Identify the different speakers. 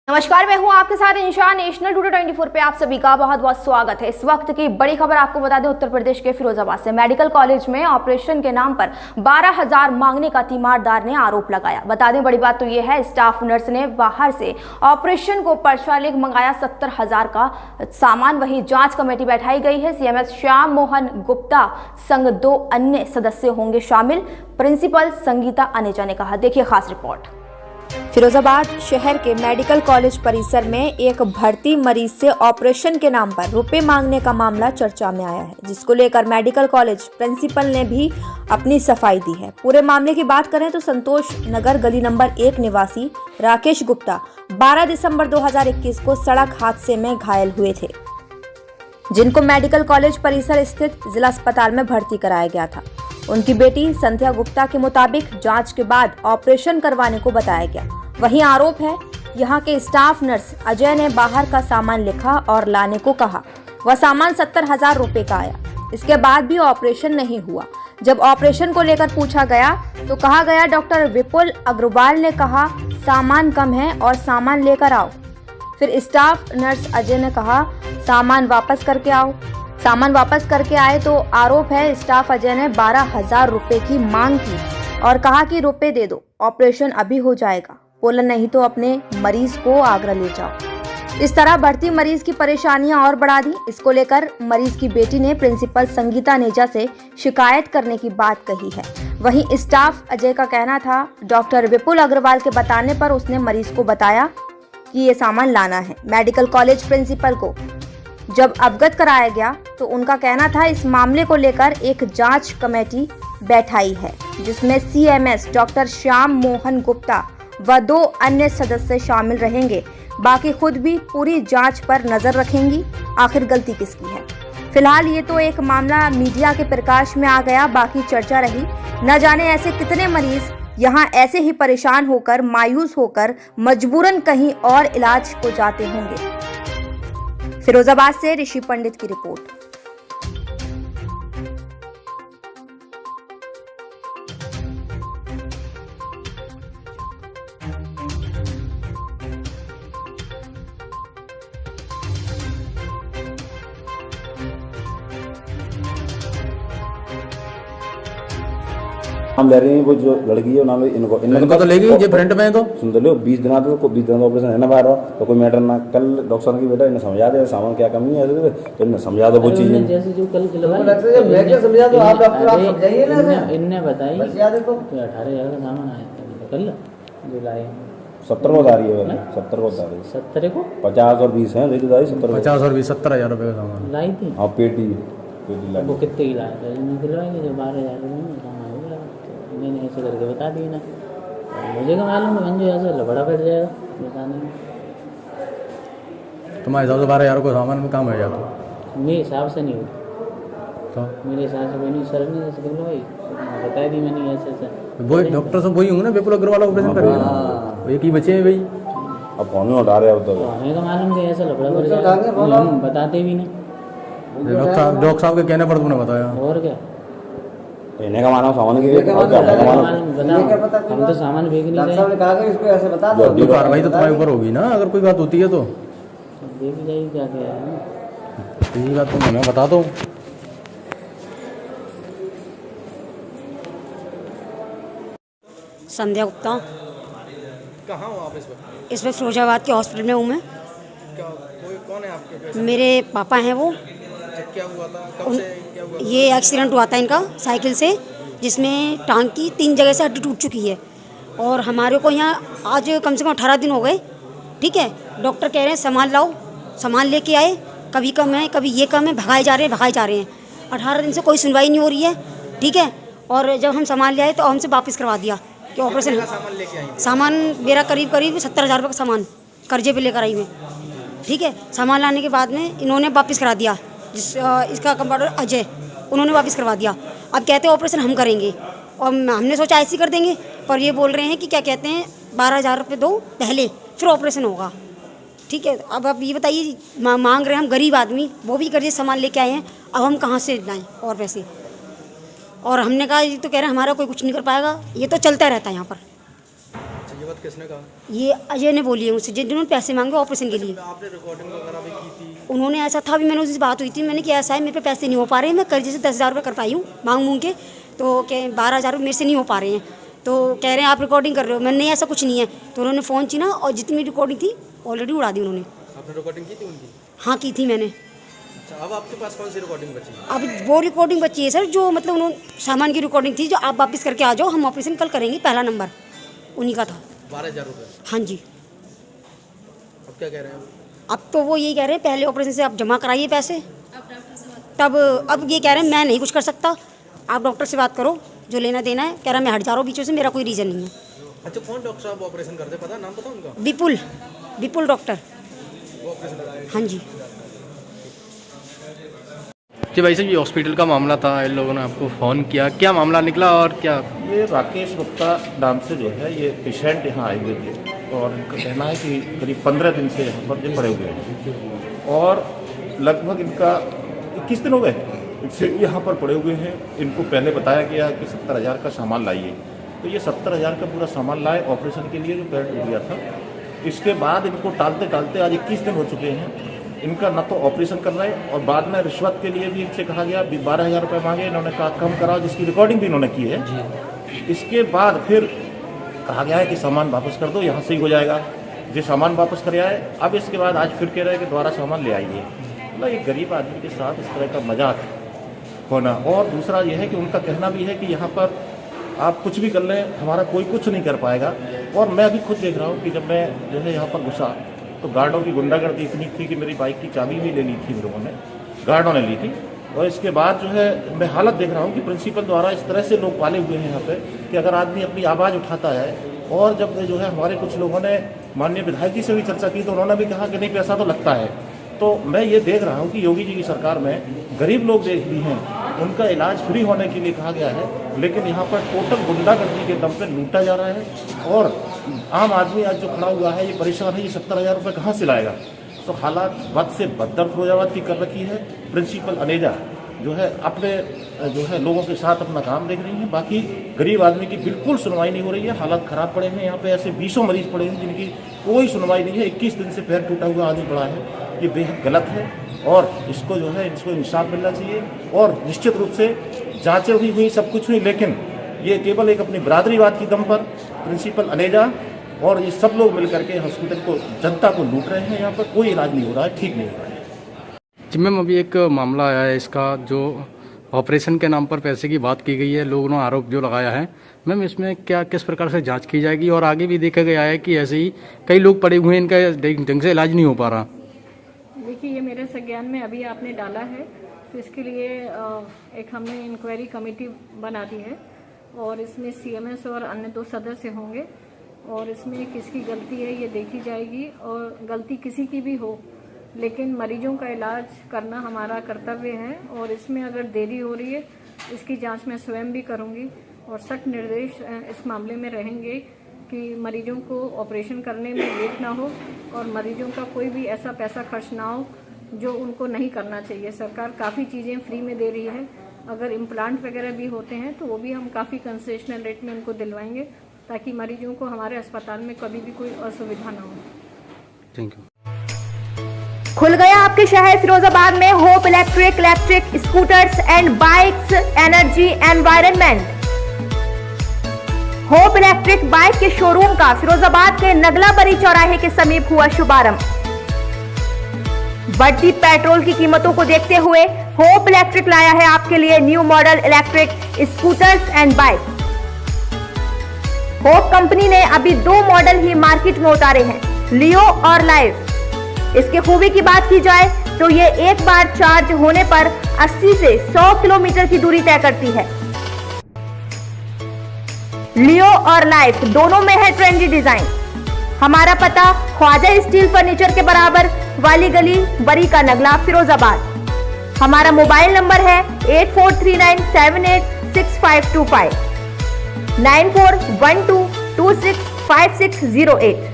Speaker 1: नमस्कार, मैं हूं आपके साथ इंशा। नेशनल टुडे 24 पे आप सभी का बहुत बहुत स्वागत है। इस वक्त की बड़ी खबर आपको बता दें, उत्तर प्रदेश के फिरोजाबाद से मेडिकल कॉलेज में ऑपरेशन के नाम पर 12,000 मांगने का तीमारदार ने आरोप लगाया। बता दें, बड़ी बात तो यह है, स्टाफ नर्स ने बाहर से ऑपरेशन को पर्चा लेकर मंगाया 70,000 का सामान। वही जांच कमेटी बैठाई गई है। CMS श्याम मोहन गुप्ता संग 2 अन्य सदस्य होंगे शामिल, प्रिंसिपल संगीता अनेजा ने कहा। देखिए खास रिपोर्ट। फिरोजाबाद शहर के मेडिकल कॉलेज परिसर में एक भर्ती मरीज से ऑपरेशन के नाम पर रुपए मांगने का मामला चर्चा में आया है, जिसको लेकर मेडिकल कॉलेज प्रिंसिपल ने भी अपनी सफाई दी है। पूरे मामले की बात करें तो संतोष नगर गली नंबर 1 निवासी राकेश गुप्ता 12 दिसंबर 2021 को सड़क हादसे में घायल हुए थे, जिनको मेडिकल कॉलेज परिसर स्थित जिला अस्पताल में भर्ती कराया गया था। उनकी बेटी संध्या गुप्ता के मुताबिक जांच के बाद ऑपरेशन करवाने को बताया गया। वहीं आरोप है, यहां के स्टाफ नर्स अजय ने बाहर का सामान लिखा और लाने को कहा। वह सामान 70,000 रुपए का आया। इसके बाद भी ऑपरेशन नहीं हुआ। जब ऑपरेशन को लेकर पूछा गया तो कहा गया, डॉक्टर विपुल अग्रवाल ने कहा सामान कम है और सामान लेकर आओ। फिर स्टाफ नर्स अजय ने कहा सामान वापस करके आओ। सामान वापस करके आए तो आरोप है, स्टाफ अजय ने 12,000 रुपए की मांग की और कहा कि रुपए दे दो, ऑपरेशन अभी हो जाएगा, बोला नहीं तो अपने मरीज को आगरा ले जाओ। इस तरह बढ़ती मरीज की परेशानियां और बढ़ा दी। इसको लेकर मरीज की बेटी ने प्रिंसिपल संगीता अनेजा से शिकायत करने की बात कही है। वहीं स्टाफ अजय का कहना था, डॉक्टर विपुल अग्रवाल के बताने पर उसने मरीज को बताया कि ये सामान लाना है। मेडिकल कॉलेज प्रिंसिपल को जब अवगत कराया गया तो उनका कहना था, इस मामले को लेकर एक जांच कमेटी बैठाई है, जिसमें CMS डॉक्टर श्याम मोहन गुप्ता व 2 अन्य सदस्य शामिल रहेंगे। बाकी खुद भी पूरी जांच पर नजर रखेंगी, आखिर गलती किसकी है। फिलहाल ये तो एक मामला मीडिया के प्रकाश में आ गया, बाकी चर्चा रही। न जाने ऐसे कितने मरीज यहाँ ऐसे ही परेशान होकर, मायूस होकर मजबूरन कहीं और इलाज को जाते होंगे। फिरोजाबाद से ऋषि पंडित की रिपोर्ट।
Speaker 2: हम ले रहे हैं, वो जो लड़की है उन्होंने इनको
Speaker 3: तो लेगी जे फ्रंट में तो
Speaker 2: सुन तो लो 20 दिन ऑपरेशन है ना बाहर तो कोई मैटर ना। कल डॉक्टर साहब की बेटा इन्हें समझा दे सामान क्या कमी है तो इन्हें समझा दो वो चीजें,
Speaker 4: जैसे जो कल मैं क्या समझा दो आप डॉक्टर आप समझाइए ना। इनने बताई कि 18,000 का सामान आया कल जो लाए
Speaker 2: 70 को बता रही है, 70 को बता रही है,
Speaker 4: 70 को
Speaker 2: 50 और 20 है,
Speaker 3: 50 और 20 70,000 रुपए का सामान
Speaker 4: लाई थी।
Speaker 2: हाँ पेटी लाई।
Speaker 4: वो कितने की लाया था? दिलवाएंगे जो 12,000 रुपये में सामान हो गया। मैंने ऐसे करके बता दिए ना, मुझे क्या मालूम है जो ऐसा लबड़ा बैठ जाएगा बताने में।
Speaker 3: तुम्हारे हिसाब से 12,000 को सामान में काम हो जाता?
Speaker 4: मेरे हिसाब से नहीं होता, तो मेरे हिसाब से कोई नहीं। सर ने जैसे कर लो भाई बता दी मैंने ऐसे ऐसे।
Speaker 3: वही डॉक्टर सब वही होंगे ना, विपुल अग्रवाल ऑपरेशन कर रहे हैं, एक ही बचे हैं भाई।
Speaker 2: अब कौन उठा रहे अब तो
Speaker 4: हमें का मालूम कि ऐसा लबड़ा बैठ जाएगा, हम बताते भी नहीं।
Speaker 3: डॉक्टर साहब के कहने पर तुमने बताया
Speaker 4: और क्या
Speaker 2: इन्हें का माना सामान की
Speaker 4: हम तो सामान भेज नहीं रहे।
Speaker 5: इसको ऐसे बता दो,
Speaker 3: जो कार्रवाई तो तुम्हारे ऊपर होगी ना, अगर कोई बात होती है तो
Speaker 4: देख जाइए क्या क्या है।
Speaker 3: यही बात तो मैं बता दो।
Speaker 6: संध्या गुप्ता।
Speaker 7: कहाँ हो आप इस वक्त?
Speaker 6: इस वक्त फिरोजाबाद के हॉस्पिटल में हूँ मैं।
Speaker 7: क्या कोई कौन है आपके?
Speaker 6: मेरे पापा हैं वो।
Speaker 7: क्या हुआ था? कब से क्या हुआ था?
Speaker 6: ये एक्सीडेंट हुआ था इनका साइकिल से, जिसमें टांग की 3 जगह से हड्डी टूट चुकी है। और हमारे को यहाँ आज कम से कम 18 दिन हो गए। ठीक है, डॉक्टर कह रहे हैं सामान लाओ, सामान लेके आए, कभी कम है कभी ये कम है, भगाए जा रहे हैं। 18 दिन से कोई सुनवाई नहीं हो रही है। ठीक है, और जब हम सामान ले आए तो हमसे वापस करवा दिया कि ऑपरेशन।
Speaker 7: सामान लेके आई?
Speaker 6: सामान मेरा करीब 70,000 रुपये का सामान कर्जे पे लेकर आई मैं। ठीक है, सामान लाने के बाद में इन्होंने वापस करा दिया, इसका कंपाउंडर अजय, उन्होंने वापस करवा दिया। अब कहते हैं ऑपरेशन हम करेंगे, और हमने सोचा ऐसे ही कर देंगे, पर ये बोल रहे हैं कि क्या कहते हैं 12,000 रुपये दो पहले, फिर ऑपरेशन होगा। ठीक है, अब आप ये बताइए, मांग रहे हैं हम गरीब आदमी, वो भी कर्जे सामान लेके आए हैं, अब हम कहाँ से लाएं और पैसे। और हमने कहा ये तो कह रहे हैं हमारा कोई कुछ नहीं कर पाएगा, ये तो चलता रहता है यहाँ पर।
Speaker 7: ये बात किसने कहा?
Speaker 6: ये अजय ने बोली है मुझसे, जिन्होंने पैसे मांगे ऑपरेशन के लिए।
Speaker 7: आपने रिकॉर्डिंग वगैरह भी की थी?
Speaker 6: उन्होंने ऐसा था भी, मैंने उससे बात हुई थी, मैंने किया ऐसा है मेरे पे पैसे नहीं हो पा रहे हैं, मैं कर्जे से 10,000 रुपये कर पाई हूँ मांग के, तो कह 12,000 मेरे से नहीं हो पा रहे हैं, तो कह रहे हैं आप रिकॉर्डिंग कर रहे हो। मैंने नहीं ऐसा कुछ नहीं है, तो उन्होंने फ़ोन छीना और जितनी रिकॉर्डिंग थी ऑलरेडी उड़ा दी उन्होंने।
Speaker 7: आपने रिकॉर्डिंग की थी उनकी?
Speaker 6: हाँ की थी मैंने।
Speaker 7: अच्छा, अब आपके पास कौन सी रिकॉर्डिंग बची है?
Speaker 6: अब वो रिकॉर्डिंग बची है सर, जो मतलब उन्होंने सामान की रिकॉर्डिंग थी, जो आप वापस करके आ जाओ, हम ऑपरेशन कल करेंगे, पहला नंबर उन्हीं का था।
Speaker 7: 12,000 रुपये?
Speaker 6: हाँ जी।
Speaker 7: अब क्या कह रहे हैं?
Speaker 6: अब तो वो यही कह रहे हैं पहले ऑपरेशन से आप जमा कराइए पैसे, तब अब ये कह रहे हैं मैं नहीं कुछ कर सकता, आप डॉक्टर से बात करो, जो लेना देना है। कह रहा मैं हट जा रहा हूँ बीचों से, मेरा कोई रीज़न नहीं है।
Speaker 7: अच्छा, कौन डॉक्टर साहब ऑपरेशन करते, पता नाम पता उनका?
Speaker 6: विपुल डॉक्टर।
Speaker 7: वो ऑपरेशन करते हैं?
Speaker 6: हाँ जी।
Speaker 3: जी भाई साहब, ये हॉस्पिटल का मामला था, इन लोगों ने आपको फ़ोन किया, क्या मामला निकला और क्या?
Speaker 5: ये राकेश गुप्ता नाम से जो है ये पेशेंट यहाँ आए हुए थे और इनका कहना है कि करीब 15 दिन से यहाँ पर ये पड़े हुए हैं और लगभग इनका 21 दिन हो गए इससे यहाँ पर पड़े हुए हैं। इनको पहले बताया गया कि 70,000 का सामान लाइए, तो ये 70,000 का पूरा सामान लाए ऑपरेशन के लिए जो पैड टूट गया था। इसके बाद इनको टालते टालते आज 21 दिन हो चुके हैं, इनका न तो ऑपरेशन कर रहे हैं और बाद में रिश्वत के लिए भी इनसे कहा गया, 12,000 रुपये मांगे, इन्होंने कहा कम कराओ, जिसकी रिकॉर्डिंग भी इन्होंने की है। इसके बाद फिर कहा गया है कि सामान वापस कर दो, यहाँ से ही हो जाएगा। जो सामान वापस कर आए, अब इसके बाद आज फिर कह रहे हैं कि दोबारा सामान ले आइए। मतलब एक गरीब आदमी के साथ इस तरह का मजाक होना। और दूसरा यह है कि उनका कहना भी है कि यहाँ पर आप कुछ भी कर लें, हमारा कोई कुछ नहीं कर पाएगा। और मैं अभी खुद देख रहा हूँ कि जब मैं जो है यहाँ पर घुसा तो गार्डों की गुंडागर्दी इतनी थी कि मेरी बाइक की चाबी भी ले ली थी लोगों ने, गार्डों ने ली थी। और इसके बाद जो है मैं हालत देख रहा हूँ कि प्रिंसिपल द्वारा इस तरह से लोग पाले हुए हैं यहाँ पे कि अगर आदमी अपनी आवाज़ उठाता है। और जब जो है हमारे कुछ लोगों ने माननीय विधायक जी से भी चर्चा की तो उन्होंने भी कहा कि नहीं पैसा तो लगता है। तो मैं ये देख रहा हूँ कि योगी जी की सरकार में गरीब लोग देख भी हैं, उनका इलाज फ्री होने के लिए कहा गया है, लेकिन यहाँ पर टोटल गुंडागर्दी के दम पे लूटा जा रहा है। और आम आदमी आज जो खड़ा हुआ है ये परेशान है, ये 70,000 रुपये कहाँ से लाएगा। तो हालात बद से बदतर फिरोजाबाद की कर रखी है। प्रिंसिपल अनेजा जो है अपने जो है लोगों के साथ अपना काम देख रही हैं, बाकी गरीब आदमी की बिल्कुल सुनवाई नहीं हो रही है। हालात ख़राब पड़े हैं, यहाँ पे ऐसे 20 मरीज पड़े हैं जिनकी कोई सुनवाई नहीं है। 21 दिन से पैर टूटा हुआ आदमी पड़ा है, ये बेहद गलत है और इसको जो है इसको इंसाफ मिलना चाहिए। और निश्चित रूप से जाँचें हुई सब कुछ हुई, लेकिन ये केवल एक अपनी बरादरीवाद की दम पर प्रिंसिपल अनेजा और ये सब लोग मिल करके हॉस्पिटल को, जनता को लूट रहे हैं। यहाँ पर कोई इलाज नहीं हो रहा है, ठीक नहीं हो रहा है।
Speaker 3: जी मैम, अभी एक मामला आया है इसका, जो ऑपरेशन के नाम पर पैसे की बात की गई है, लोगों ने आरोप जो लगाया है। मैम इसमें क्या किस प्रकार से जांच की जाएगी और आगे भी देखा गया है कि ऐसे ही कई लोग पड़े हुए हैं, इनका ढंग से इलाज नहीं हो पा रहा।
Speaker 8: देखिए, ये मेरे संज्ञान में अभी आपने डाला है, तो इसके लिए एक हमने इंक्वायरी कमेटी बना दी है और इसमें CMS और अन्य 2 सदस्य होंगे और इसमें किसकी गलती है ये देखी जाएगी। और गलती किसी की भी हो, लेकिन मरीजों का इलाज करना हमारा कर्तव्य है और इसमें अगर देरी हो रही है इसकी जांच मैं स्वयं भी करूंगी और सख्त निर्देश इस मामले में रहेंगे कि मरीजों को ऑपरेशन करने में लेट ना हो और मरीजों का कोई भी ऐसा पैसा खर्च ना हो जो उनको नहीं करना चाहिए। सरकार काफ़ी चीज़ें फ्री में दे रही है, अगर इम्प्लांट वगैरह भी होते हैं तो वो भी हम काफ़ी कंसेशनल रेट में उनको दिलवाएंगे ताकि मरीजों को हमारे अस्पताल में कभी भी कोई असुविधा ना हो।
Speaker 3: Thank you.
Speaker 1: खुल गया आपके शहर फिरोजाबाद में hope electric scooters and bikes energy environment. Hope electric bike के शोरूम का फिरोजाबाद के नगलाबरी चौराहे के समीप हुआ शुभारंभ। बढ़ती पेट्रोल की कीमतों को देखते हुए होप इलेक्ट्रिक लाया है आपके लिए new model electric scooters and bike. Hope company ने अभी 2 मॉडल ही मार्केट में उतारे हैं, लियो और लाइव। इसके खूबी की बात की जाए तो ये एक बार चार्ज होने पर 80 से 100 किलोमीटर की दूरी तय करती है। लियो और लाइफ दोनों में है ट्रेंडी डिजाइन। हमारा पता ख्वाजा स्टील फर्नीचर के बराबर वाली गली, बरी का नगला, फिरोजाबाद। हमारा मोबाइल नंबर है 8439786525 9412265608।